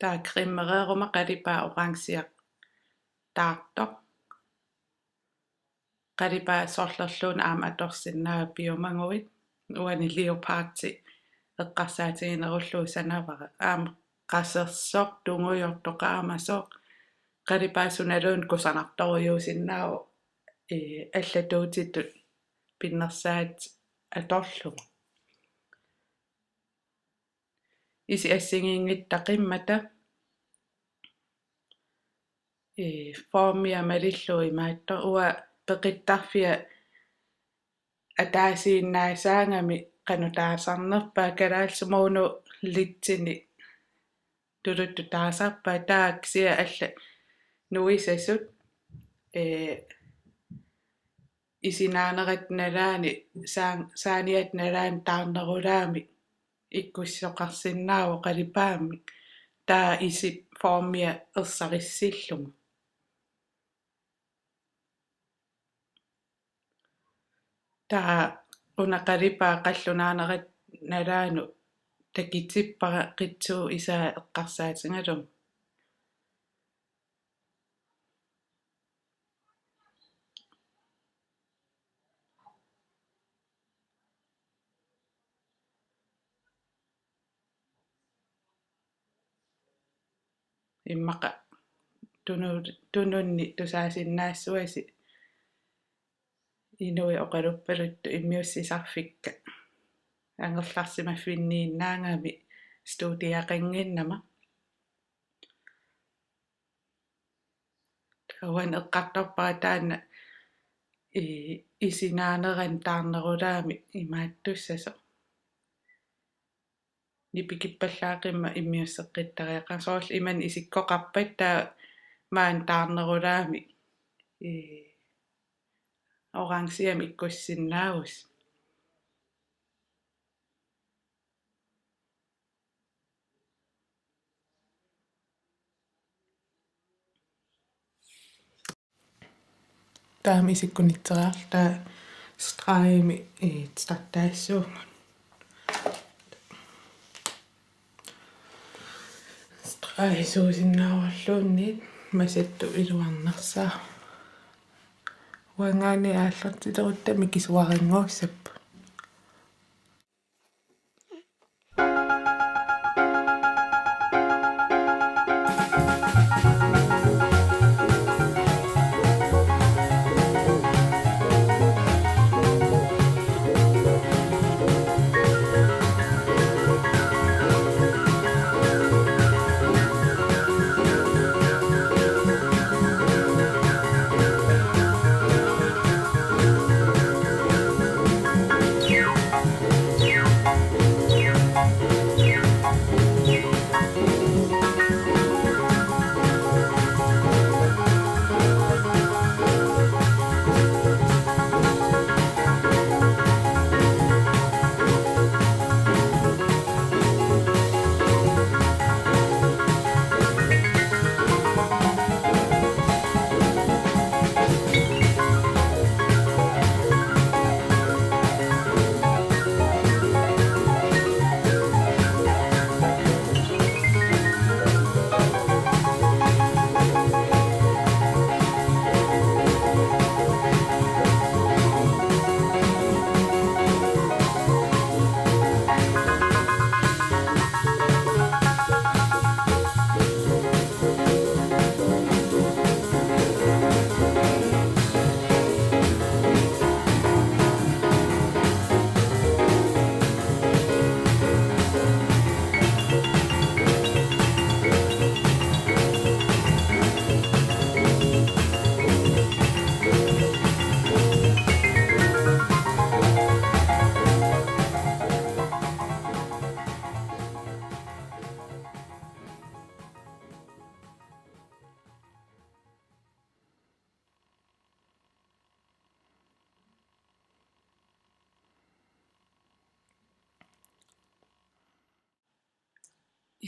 taa krimmereeruma qalipaa oransiaq taartoq qalipaa sorlerluun aama atorsinnaa piumanguit uani leopardi eqqarsaatiginerullu sanavara aama qassersoq tungujortoq aamasoq qalipaa sunaluun kusartorjuusinnaau allatuutitut pinnersaat atorlugu isi assingiingittaqimmata formia malillui maatto ua peqittarfia ataasiinnaasaangami qanutaasarnerpaa kalaalsumuunu litsini tuluttu taasarpaa taaksia alla nuisasut isinaanerat nalaani saaniat nalaan taarnerulaami ikkussoqarsinnaavu qalipaammi taa isi formia ersarissilluma taa unaqalipaa qallunaanerat nalaanu takitippara qitsuu isaa eqqarsaatingalum immaqa tununni tusaasinnaassuasi inui oqaluppaluttu immiussisarfikka angerlarsimaffinniinnaangami stuutiaqanginnama tavan eqqartorpara taanna isinaaneran taarnerulaami imaattussasa nipikippallаақимма иммиуссеққиттариақарсоорл иман исиккоқарпат таа маан таарнерулаами орангсиам иккуссиннаагус таами исиккунитсериарта страими стартаассуунга страисуусиннааварлуунниит масатту илуарнерсаа уангаани ааллартилеруттами кисуарингууссаппу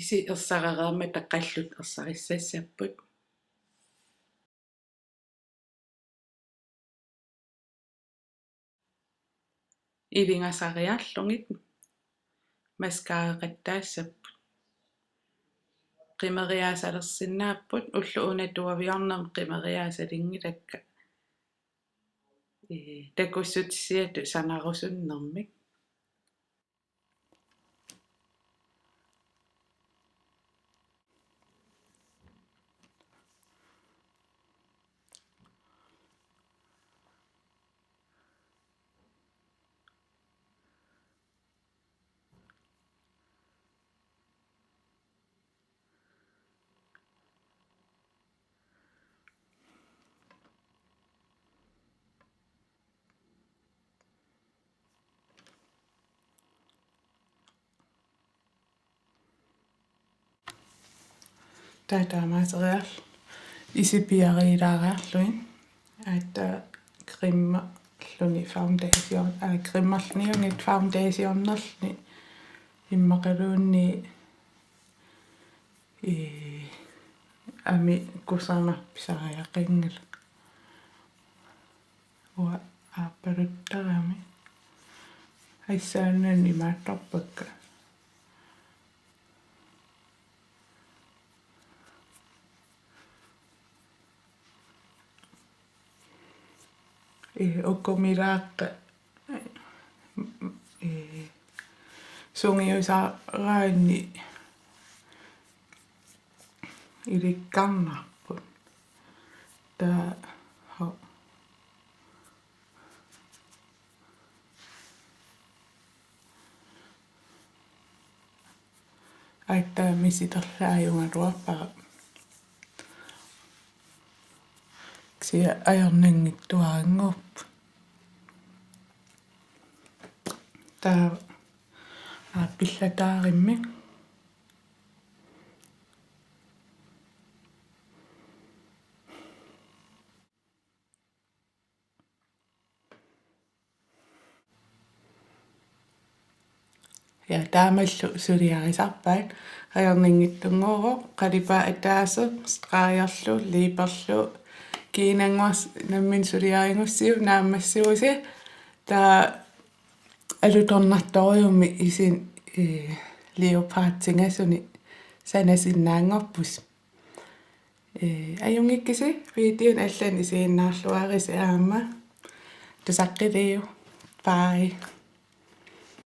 isi ersarareerma taqqallut ersarissassapput ilingasariarlungit maskaareqattaassapпут qimeriaasalersinnaapпут уллу унатуавиарнам qimeriaasalingilakka такуссутиссиату санарусуннэрмик таатаамаасериар исипиариилаариарлуин аатта кримма луни фаундейшн криммарлниунгит фаундейшннерни иммакалуунни ами кусама писариақингила уа ааппалуттарами айсааннани мааттарпакка оккомилааққа сунгиусаараанни иликкарнарпут таа аита миситерлааюнгалуарпара ксиа аярнангиттуаангорп таа пиллатааримми ja taamаллу сулиарисарпаат аярнингиттунгоро қалипаа атаасо страаярлу липерлу кинангуас наммин сулиарингуссиу наамассууси таа алуторнарториумми исин леопардсингасуни санасиннаангорпус аюнгиккиси видеон аллан исииннаарлуарис аама тусаққилиу бай